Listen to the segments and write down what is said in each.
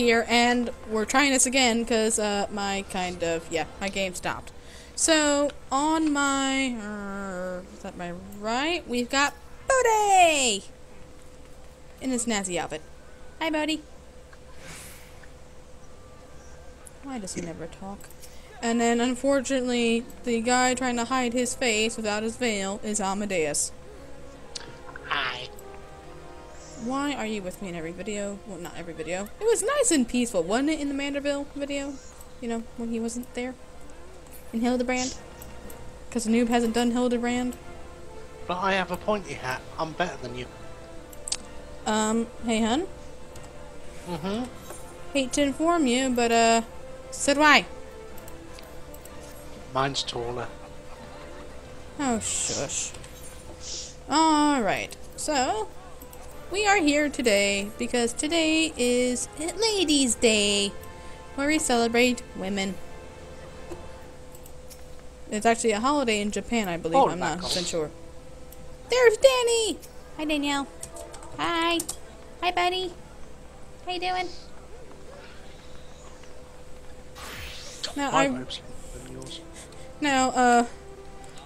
here, and we're trying this again because my game stopped. So on my is that my right? We've got Bhodi in his snazzy outfit. Hi, Bhodi. Why does he never talk? And then, unfortunately, the guy trying to hide his face without his veil is Amadeus. Hi. Why are you with me in every video? Well, not every video. It was nice and peaceful, wasn't it, in the Manderville video? You know, when he wasn't there? In Hildebrand? Because the noob hasn't done Hildebrand? But I have a pointy hat. I'm better than you. Hey, hun? Mm-hmm. Hate to inform you, but, so do I. Mine's taller. Oh, shush. Alright, so, we are here today because today is Ladies' Day, where we celebrate women. It's actually a holiday in Japan, I believe. I'm not 100% sure. There's Danny! Hi, Danielle. Hi. Hi, buddy. How you doing? Now,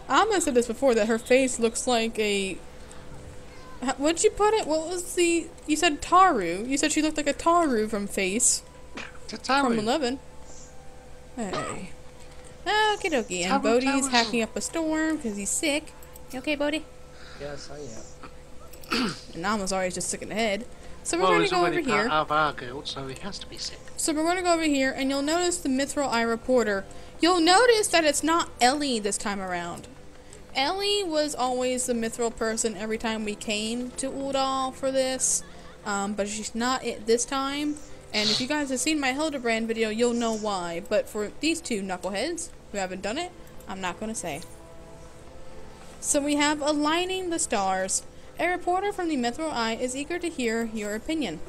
Alma said this before, that her face looks like a... What'd you put it? What was the... You said Taru. You said she looked like a Taru from Face. From 11. Hey. Okie dokie. And Bhodi's hacking up a storm because he's sick. You okay, Bhodi? Yes, I am. And Alma's always just sick in the head. So we're going to go over here. Out of our guild, so he has to be sick. So we're going to go over here, and you'll notice the Mithril Eye Reporter. You'll notice that it's not Ellie this time around. Ellie was always the Mithril person every time we came to Uldal for this, but she's not it this time. And if you guys have seen my Hildebrand video, you'll know why. But for these two knuckleheads who haven't done it, I'm not going to say. So we have Aligning the Stars. A reporter from the Mithril Eye is eager to hear your opinion.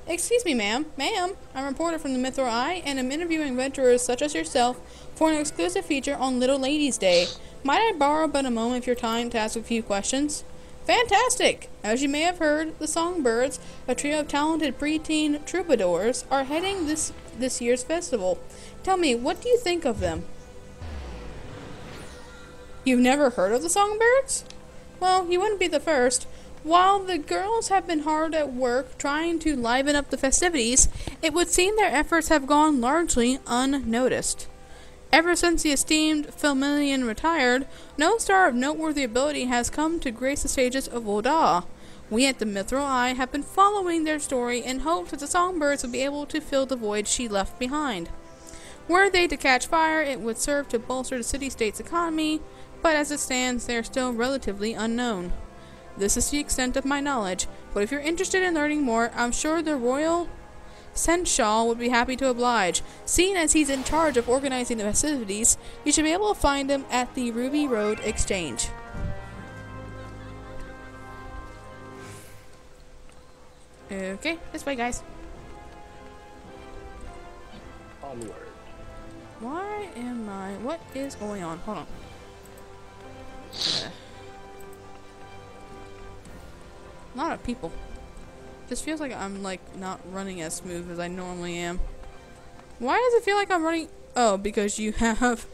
Excuse me, ma'am. Ma'am, I'm a reporter from the Mithril Eye, and I'm interviewing adventurers such as yourself for an exclusive feature on Little Ladies' Day. Might I borrow but a moment of your time to ask a few questions? Fantastic! As you may have heard, the Songbirds, a trio of talented preteen troubadours, are heading this year's festival. Tell me, what do you think of them? You've never heard of the Songbirds? Well, you wouldn't be the first. While the girls have been hard at work trying to liven up the festivities, it would seem their efforts have gone largely unnoticed. Ever since the esteemed Philmillion retired, no star of noteworthy ability has come to grace the stages of Uldal. We at the Mithril Eye have been following their story in hopes that the Songbirds will be able to fill the void she left behind. Were they to catch fire, it would serve to bolster the city-state's economy, but as it stands, they are still relatively unknown. This is the extent of my knowledge, but if you're interested in learning more, I'm sure the Royal Seneschal would be happy to oblige. Seeing as he's in charge of organizing the festivities, you should be able to find him at the Ruby Road Exchange. Okay, this way, guys. Onward. Why am I... What is going on? Hold on. A lot of people. This feels like I'm, like, not running as smooth as I normally am. Why does it feel like I'm running... Oh, because you have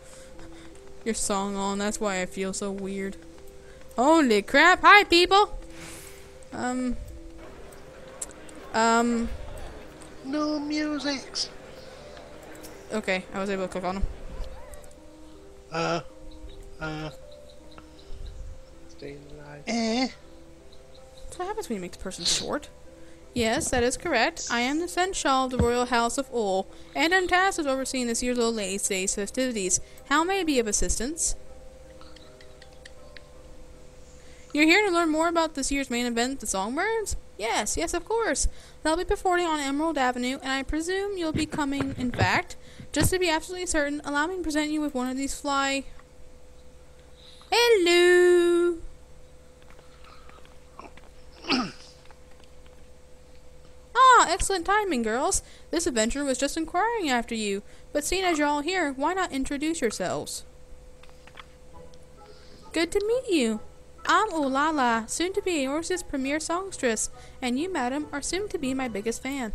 your song on. That's why I feel so weird. Holy crap. Hi, people! No music. Okay, I was able to click on them. Staying alive. That's what happens when you make the person short. Yes, that is correct. I am the Seneschal of the Royal House of Ul, and I'm tasked with overseeing this year's Little Ladies' Day festivities. How may I be of assistance? You're here to learn more about this year's main event, the Songbirds? Yes, of course. They'll be performing on Emerald Avenue, and I presume you'll be coming, in fact. Just to be absolutely certain, allow me to present you with one of these fly... Hello! Ah, excellent timing, girls. This adventurer was just inquiring after you. But seeing as you're all here, why not introduce yourselves? Good to meet you. I'm Ulala, soon to be Orsis' premier songstress, and you, madam, are soon to be my biggest fan.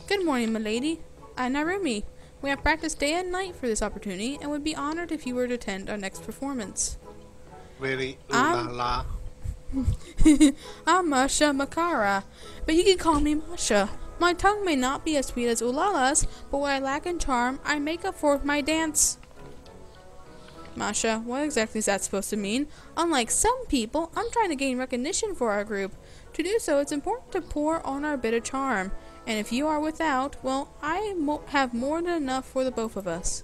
Good morning, milady. I'm Narumi. We have practiced day and night for this opportunity and would be honored if you were to attend our next performance. Really? Ooh la la. I'm Masha Makara, but you can call me Masha. My tongue may not be as sweet as Ulala's, but what I lack in charm, I make up for with my dance. Masha, what exactly is that supposed to mean? Unlike some people, I'm trying to gain recognition for our group. To do so, it's important to pour on our bit of charm. And if you are without, well, I have more than enough for the both of us.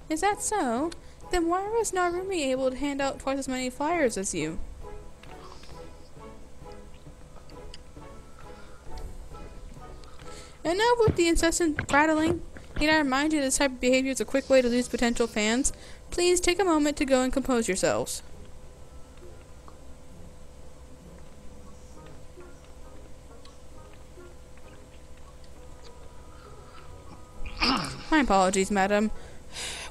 Is that so? Then why was Narumi able to hand out twice as many flyers as you? Enough with the incessant prattling. Need I remind you that this type of behavior is a quick way to lose potential fans? Please take a moment to go and compose yourselves. My apologies, madam.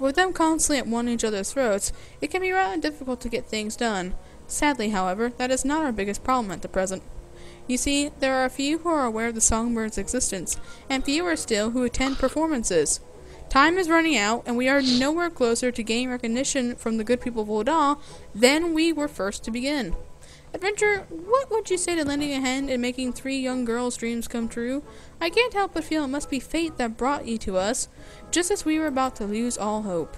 With them constantly at one each other's throats, it can be rather difficult to get things done. Sadly, however, that is not our biggest problem at the present. You see, there are a few who are aware of the Songbird's existence, and fewer still who attend performances. Time is running out, and we are nowhere closer to gaining recognition from the good people of Bhodi than we were first to begin. Adventure, what would you say to lending a hand and making 3 young girls' dreams come true? I can't help but feel it must be fate that brought you to us, just as we were about to lose all hope.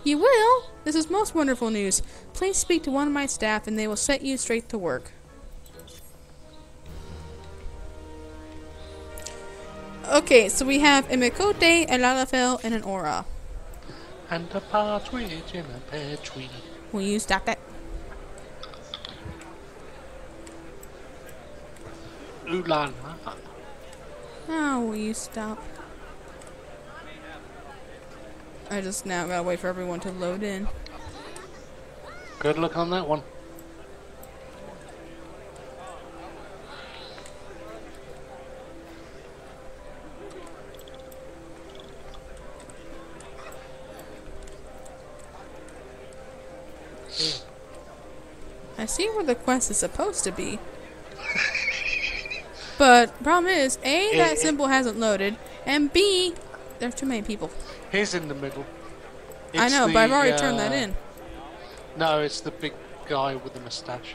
You will? This is most wonderful news. Please speak to one of my staff and they will set you straight to work. Okay, so we have a Mikote, a Lalafell, and an Aura. And a partridge in a pear tree. Will you stop that? Ooh la la. Oh, will you stop? I just now gotta wait for everyone to load in. Good luck on that one. I see where the quest is supposed to be. But problem is, A, that symbol hasn't loaded, and B, there's too many people. He's in the middle. I know, but I've already turned that in. No, it's the big guy with the moustache.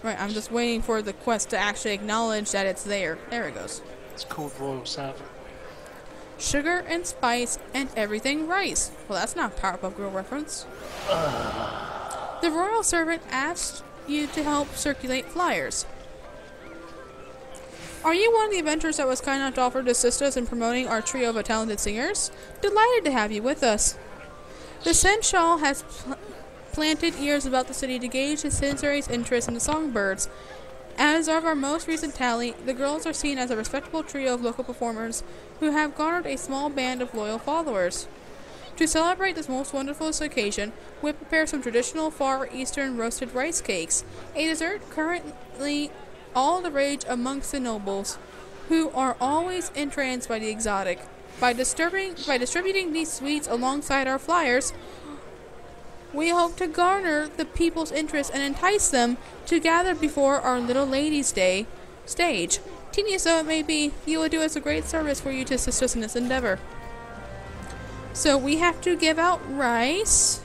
Right, I'm just waiting for the quest to actually acknowledge that it's there. There it goes. It's called Royal Servant. Sugar and spice and everything rice. Well, that's not a Powerpuff Girl reference. The Royal Servant asked you to help circulate flyers. Are you one of the adventurers that was kind enough to offer to assist us in promoting our trio of talented singers? Delighted to have you with us. The Seneschal has planted ears about the city to gauge his censorious interest in the songbirds. As of our most recent tally, the girls are seen as a respectable trio of local performers who have garnered a small band of loyal followers. To celebrate this most wonderful occasion, we prepare some traditional Far Eastern roasted rice cakes, a dessert currently all the rage amongst the nobles, who are always entranced by the exotic. By distributing these sweets alongside our flyers, we hope to garner the people's interest and entice them to gather before our Little Ladies' Day stage. Tedious though it may be, you will do us a great service for you to assist us in this endeavor. So we have to give out rice,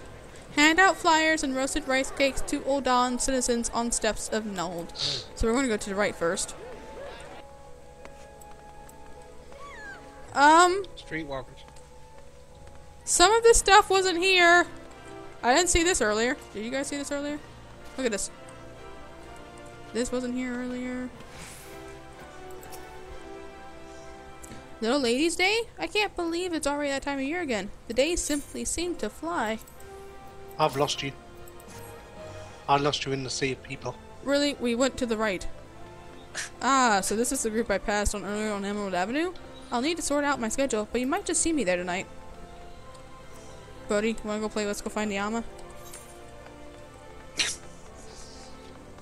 hand out flyers and roasted rice cakes to Uldan citizens on steps of Nold. So we're going to go to the right first. Streetwalkers. Some of this stuff wasn't here. I didn't see this earlier. Did you guys see this earlier? Look at this. This wasn't here earlier. Little Ladies' Day? I can't believe it's already that time of year again. The days simply seem to fly. I've lost you. I lost you in the sea of people. Really? We went to the right. Ah, so this is the group I passed on earlier on Emerald Avenue? I'll need to sort out my schedule, but you might just see me there tonight. Bhodi, you wanna go play Let's Go Find the Ama?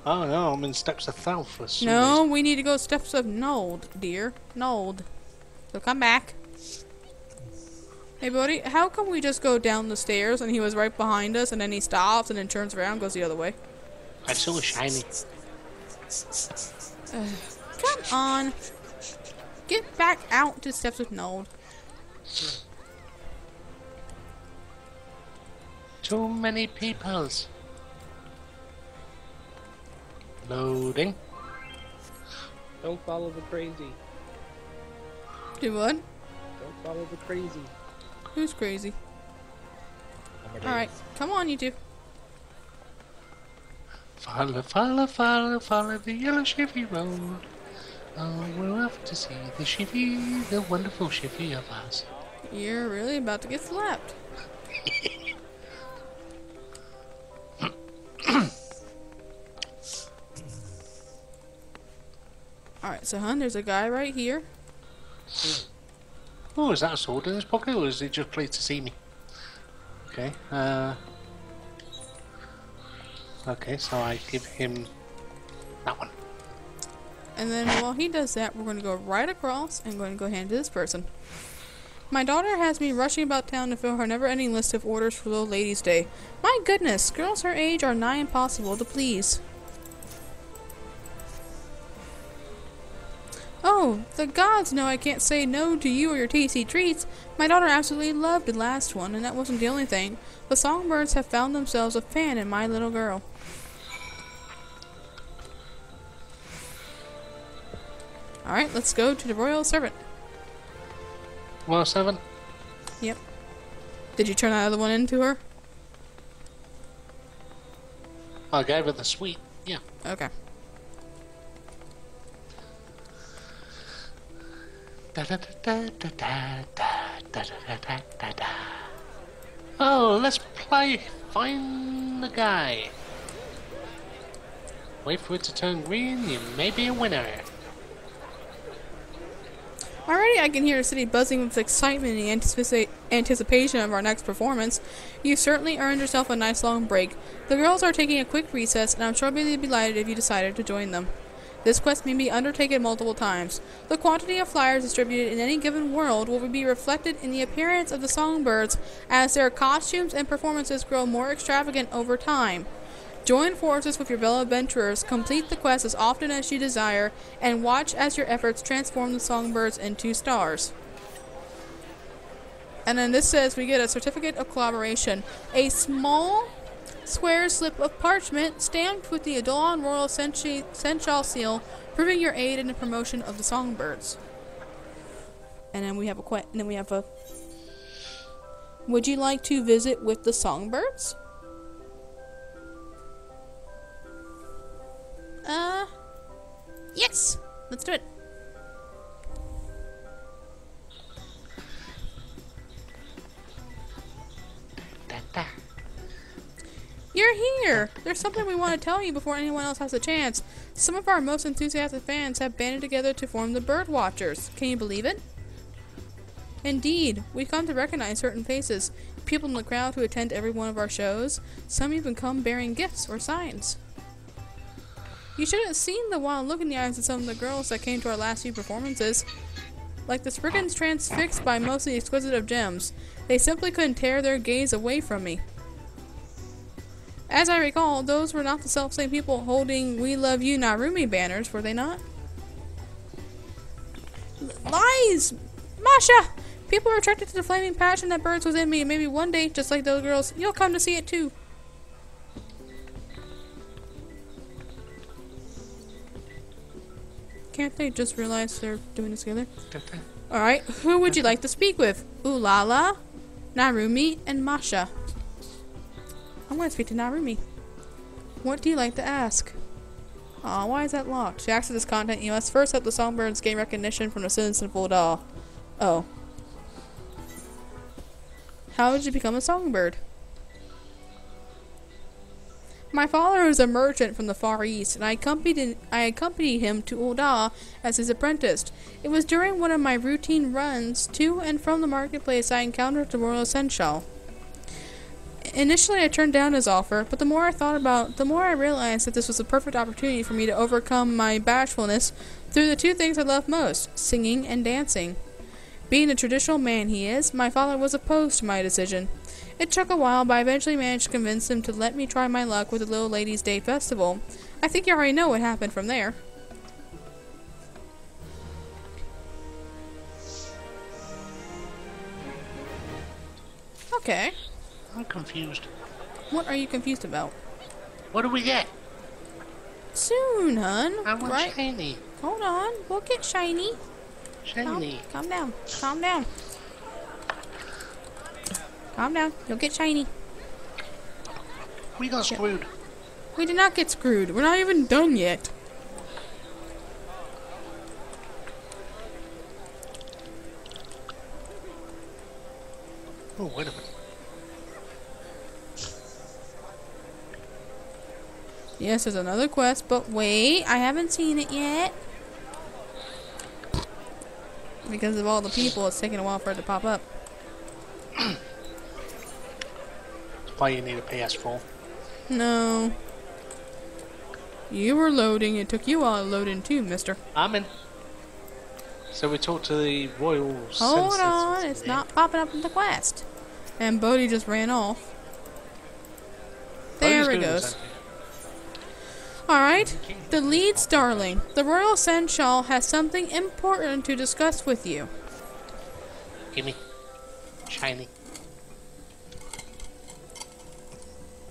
Oh no, I'm in Steps of Thal for some No, reason. we need to go Steps of Nold, dear. Nold. So come back. Hey, Bhodi, how come we just go down the stairs and he was right behind us and then he stops and then turns around and goes the other way? I saw shiny. Come on. Get back out to steps with Nold. Too many peoples. Loading. Don't follow the crazy. Do what? Don't follow the crazy. Who's crazy? Alright, come on, you two. Follow, follow, follow, follow the yellow Shivy road. Oh, we're off to see the Shivy, the wonderful Shivy of us. You're really about to get slapped. Alright, so hun, there's a guy right here. Oh, is that a sword in his pocket, or is it just pleased to see me? Okay, okay, so I give him that one. And then while he does that, we're going to go right across and going to go hand to this person. My daughter has me rushing about town to fill her never-ending list of orders for Little Ladies' Day. My goodness, girls her age are nigh impossible to please. Oh, the gods know I can't say no to you or your tasty treats. My daughter absolutely loved the last one, and that wasn't the only thing. The songbirds have found themselves a fan in my little girl. Alright, let's go to the royal servant. Well, 7. Yep. Did you turn that other one into her? I gave her the sweet, yeah. Okay. Oh, let's play Find the Guy. Wait for it to turn green, you may be a winner. Already I can hear the city buzzing with excitement and anticipation of our next performance. You certainly earned yourself a nice long break. The girls are taking a quick recess, and I'm sure they'd be delighted if you decided to join them. This quest may be undertaken multiple times. The quantity of flyers distributed in any given world will be reflected in the appearance of the songbirds as their costumes and performances grow more extravagant over time. Join forces with your fellow adventurers, complete the quest as often as you desire, and watch as your efforts transform the songbirds into stars. And then this says we get a certificate of collaboration. A small square slip of parchment stamped with the Adolon Royal Sensual seal, proving your aid in the promotion of the songbirds. And then we have a would you like to visit with the songbirds? Yes! Let's do it. You're here! There's something we want to tell you before anyone else has a chance. Some of our most enthusiastic fans have banded together to form the Bird Watchers. Can you believe it? Indeed, we've come to recognize certain faces. People in the crowd who attend every one of our shows. Some even come bearing gifts or signs. You should have seen the wild look in the eyes of some of the girls that came to our last few performances. Like the Spriggans transfixed by most of the exquisite of gems. They simply couldn't tear their gaze away from me. As I recall, those were not the self-same people holding "We Love You, Narumi" banners, were they not? Lies! Masha! People are attracted to the flaming passion that burns within me, and maybe one day, just like those girls, you'll come to see it too. Can't they just realize they're doing this together? Alright, who would you like to speak with? Ulala, Narumi, and Masha. I'm going to speak to Narumi. What do you like to ask? Aw, why is that locked? To access this content, you must first help the songbirds gain recognition from the citizens of Bhodi. Oh. How did you become a songbird? My father was a merchant from the Far East, and I accompanied him to Bhodi as his apprentice. It was during one of my routine runs to and from the marketplace I encountered the royal seneschal. Initially, I turned down his offer, but the more I thought about it, the more I realized that this was a perfect opportunity for me to overcome my bashfulness through the two things I love most, singing and dancing. Being the traditional man he is, my father was opposed to my decision. It took a while, but I eventually managed to convince him to let me try my luck with the Little Ladies' Day Festival. I think you already know what happened from there. Okay. I'm confused. What are you confused about? What do we get? Soon, hun. I want Right. shiny. Hold on. We'll get shiny. Shiny. Calm down. Calm down. Calm down. You'll get shiny. We got screwed. We did not get screwed. We're not even done yet. Oh, wait a minute. Yes, there's another quest, but wait, I haven't seen it yet. Because of all the people, it's taking a while for it to pop up. That's why you need a PS4. No. You were loading. It took you a while to load in too, mister. I'm in. So we talked to the royal Hold censors on, it's today. not popping up in the quest. And Bhodi just ran off. There Bodhi's it doing the goes. same thing. Alright, the leads, darling. The Royal Seneschal has something important to discuss with you. Gimme. Shiny.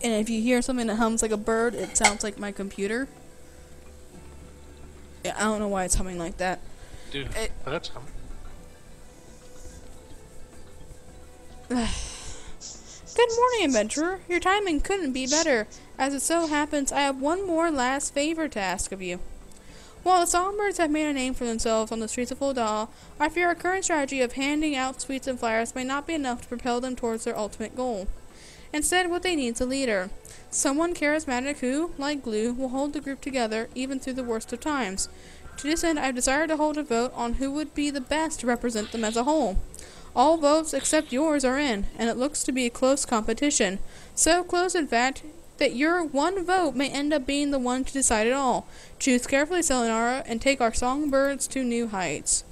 And if you hear something that hums like a bird, it sounds like my computer. Yeah, I don't know why it's humming like that. Dude, It- that's him. Good morning, adventurer. Your timing couldn't be better. As it so happens, I have one more last favor to ask of you. While the songbirds have made a name for themselves on the streets of Ul'dah, I fear our current strategy of handing out sweets and flowers may not be enough to propel them towards their ultimate goal. Instead, what they need is a leader. Someone charismatic who, like glue, will hold the group together even through the worst of times. To this end, I have decided to hold a vote on who would be the best to represent them as a whole. All votes except yours are in, and it looks to be a close competition. So close, in fact, that your one vote may end up being the one to decide it all. Choose carefully, Selenara, and take our songbirds to new heights.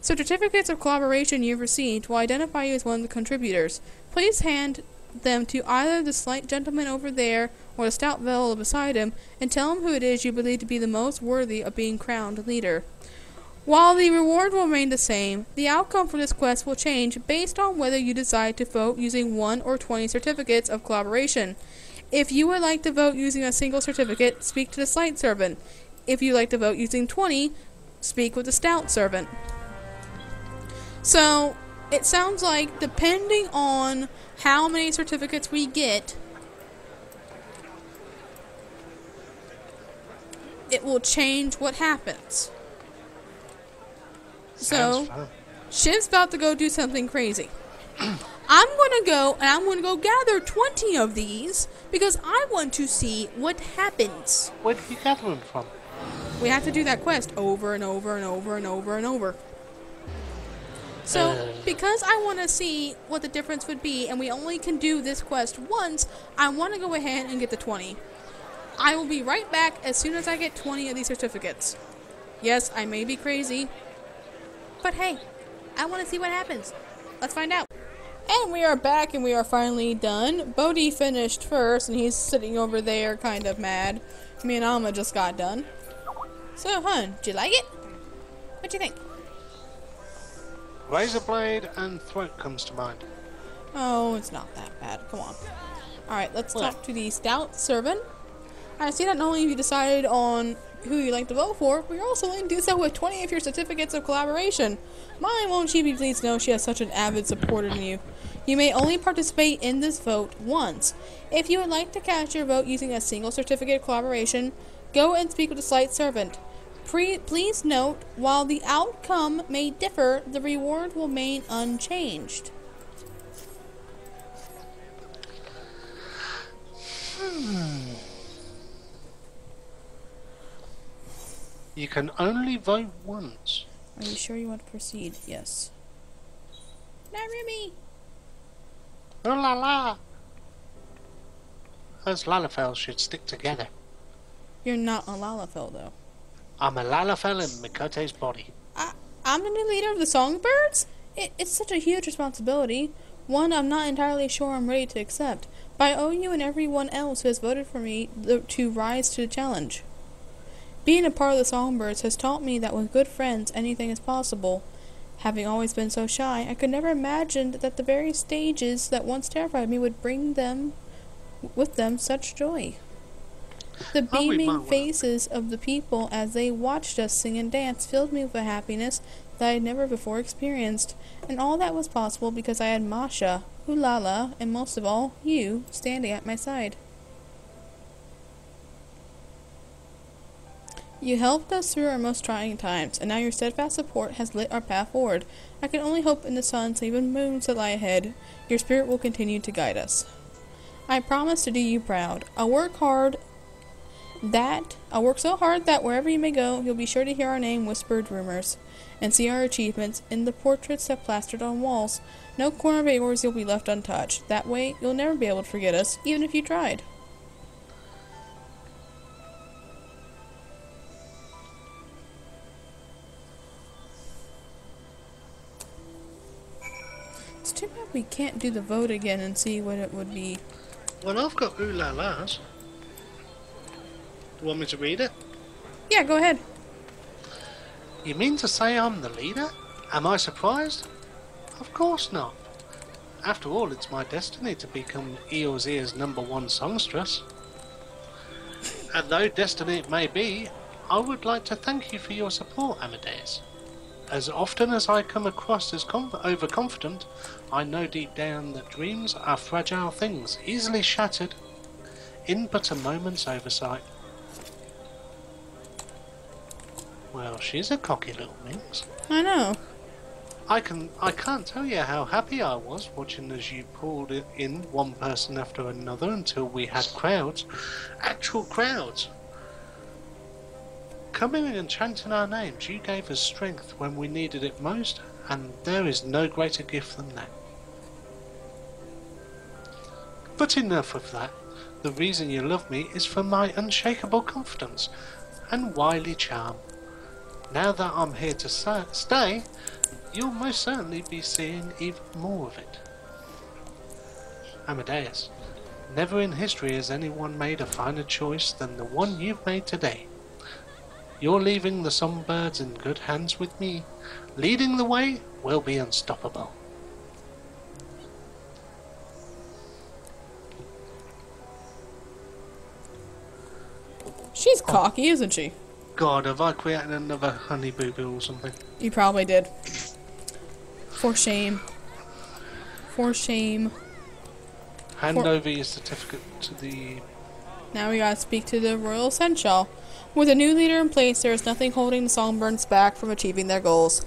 Certificates of collaboration you've received will identify you as one of the contributors. Please hand them to either the slight gentleman over there or the stout fellow beside him, and tell him who it is you believe to be the most worthy of being crowned leader. While the reward will remain the same, the outcome for this quest will change based on whether you decide to vote using 1 or 20 certificates of collaboration. If you would like to vote using a single certificate, speak to the slight servant. If you like to vote using 20, speak with the stout servant. So, it sounds like depending on how many certificates we get, it will change what happens. Sounds So, fun. Shiv's about to go do something crazy. I'm going to go, and I'm going to go gather 20 of these, because I want to see what happens. Where did you gather them from? We have to do that quest over and over and over and over and over. So, because I want to see what the difference would be, and we only can do this quest once, I want to go ahead and get the 20. I will be right back as soon as I get 20 of these certificates. Yes, I may be crazy, but hey, I want to see what happens. Let's find out. And we are back, and we are finally done. Bhodi finished first, and he's sitting over there kind of mad. Me and Alma just got done. So, hun, did you like it? What'd you think? Razor blade and throat comes to mind. Oh, it's not that bad. Come on. Alright, let's What? talk to the stout servant. I see that not only have you decided on who you'd like to vote for, but you're also willing to do so with 20 of your certificates of collaboration. My won't she be pleased to know she has such an avid supporter in you. You may only participate in this vote once. If you would like to cast your vote using a single certificate of collaboration, go and speak with the slight servant. Please note, while the outcome may differ, the reward will remain unchanged. You can only vote once. Are you sure you want to proceed? Yes. Narumi! Oh la la! Those Lalafels should stick together. You're not a Lalafell, though. I'm a Lalafell in Mikote's body. I'm the new leader of the Songbirds? It's such a huge responsibility. One I'm not entirely sure I'm ready to accept. But I owe you and everyone else who has voted for me to rise to the challenge. Being a part of the Songbirds has taught me that with good friends, anything is possible. Having always been so shy, I could never imagine that the very stages that once terrified me would bring them with them such joy. The beaming faces of the people as they watched us sing and dance filled me with a happiness that I had never before experienced, and all that was possible because I had Masha, Ulala, and most of all, you, standing at my side. You helped us through our most trying times, and now your steadfast support has lit our path forward. I can only hope in the suns and even moons that lie ahead, your spirit will continue to guide us. I promise to do you proud. I'll work so hard that wherever you may go, you'll be sure to hear our name whispered rumors, and see our achievements in the portraits that plastered on walls. No corner of yours you'll be left untouched. That way, you'll never be able to forget us, even if you tried. It's too bad we can't do the vote again and see what it would be. Well, I've got ooh la la's. Do you want me to read it? Yeah, go ahead. You mean to say I'm the leader? Am I surprised? Of course not. After all, it's my destiny to become Eorz's #1 songstress. And though destiny it may be, I would like to thank you for your support, Amadeus. As often as I come across as overconfident, I know deep down that dreams are fragile things, easily shattered in but a moment's oversight. Well, she's a cocky little minx. I know. I can't tell you how happy I was watching as you pulled in one person after another until we had crowds, actual crowds, coming and chanting our names. You gave us strength when we needed it most, and there is no greater gift than that. But enough of that. The reason you love me is for my unshakable confidence and wily charm. Now that I'm here to stay, you'll most certainly be seeing even more of it. Amadeus, never in history has anyone made a finer choice than the one you've made today. You're leaving the songbirds in good hands with me. Leading the way will be unstoppable. She's cocky, isn't she? God, have I created another honey boo boo or something? You probably did. For shame. For shame. Hand over your certificate to the... Now we gotta speak to the Royal Seneschal. With a new leader in place, there is nothing holding the Songbirds back from achieving their goals.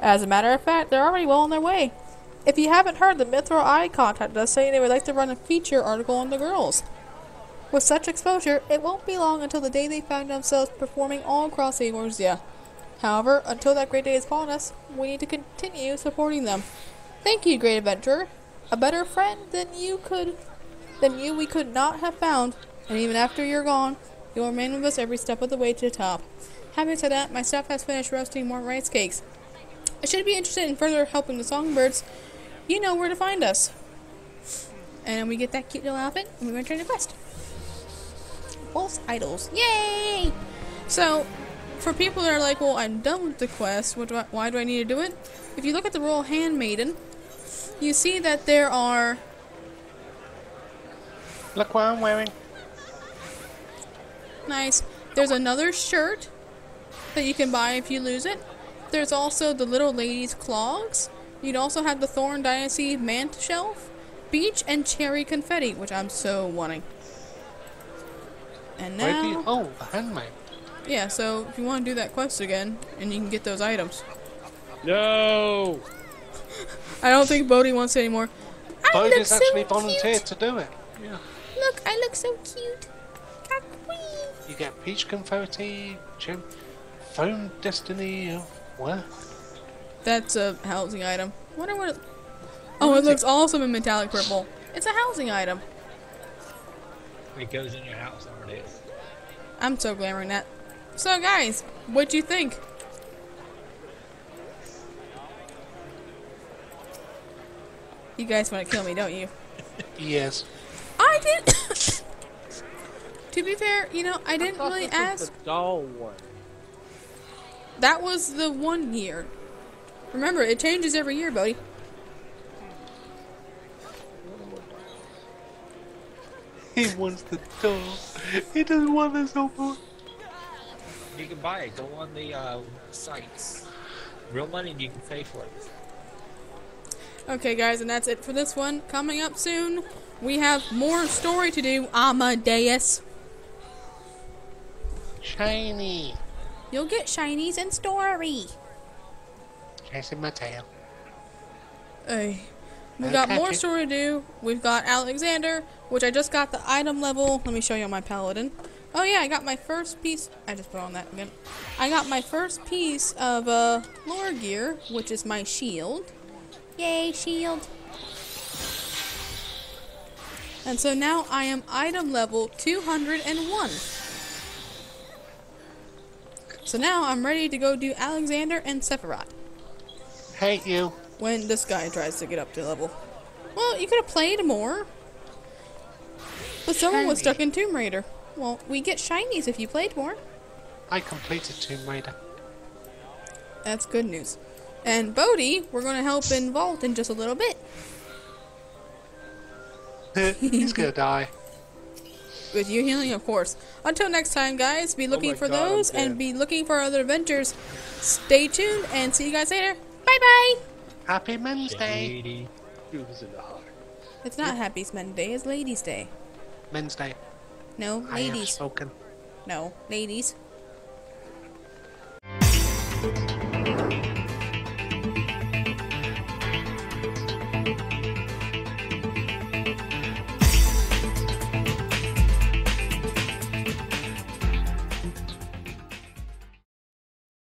As a matter of fact, they're already well on their way. If you haven't heard, the Mithril Eye contacted us saying they would like to run a feature article on the girls. With such exposure, it won't be long until the day they find themselves performing all across Eorzea. However, until that great day is upon us, we need to continue supporting them. Thank you, great adventurer. A better friend than you we could not have found, and even after you're gone, you'll remain with us every step of the way to the top. Having said that, my staff has finished roasting more rice cakes. If you should be interested in further helping the songbirds, you know where to find us. And we get that cute little outfit, and we return the quest. False idols. Yay! So, for people that are like, well, I'm done with the quest, why do I need to do it? If you look at the Royal Handmaiden, you see that there are... Look what I'm wearing. Nice. There's another shirt that you can buy if you lose it. There's also the Little Lady's Clogs. You'd also have the Thorn Dynasty Mant Shelf, Beach and Cherry Confetti, which I'm so wanting. And now... Oh, the handmaid. Yeah, so if you want to do that quest again, and you can get those items. No! I don't think Bhodi wants it anymore. Bhodi's actually volunteered to do it. Yeah. Look, I look so cute. You get peach confetti, phone destiny of what? That's a housing item. Wonder what it... Oh, it looks awesome in metallic purple. It's a housing item. It goes in your house nowadays. I'm so glamoring that. So guys, what'd you think? You guys want to kill me, don't you? Yes. I did. To be fair, you know, I didn't really ask. The doll one. That was the 1 year. Remember, it changes every year, Bhodi. He wants the doll. He doesn't want this no more. You can buy it. Go on the sites. Real money, and you can pay for it. Okay, guys, and that's it for this one. Coming up soon, we have more story to do. Amadeus. Shiny. You'll get shinies and story. Chasing my tail. Hey. We've got more story to do. We've got Alexander, which I just got the item level. Let me show you on my paladin. Oh yeah, I got my first piece. I just put on that again. I got my first piece of lore gear, which is my shield. Yay, shield. And so now I am item level 201. So now I'm ready to go do Alexander and Sephiroth. Hate you. When this guy tries to get up to level. Well, you could have played more. But someone was stuck in Tomb Raider. Well, we get shinies if you played more. I completed Tomb Raider. That's good news. And Bhodi, we're going to help in Vault in just a little bit. He's gonna die. With you healing, of course. Until next time, guys, be looking for those and be looking for other adventures. Stay tuned and see you guys later. Bye-bye! Happy Men's Day. Shady. It's not Happy Men's Day, it's Ladies' Day. Men's Day. No, I have ladies. spoken. No, ladies.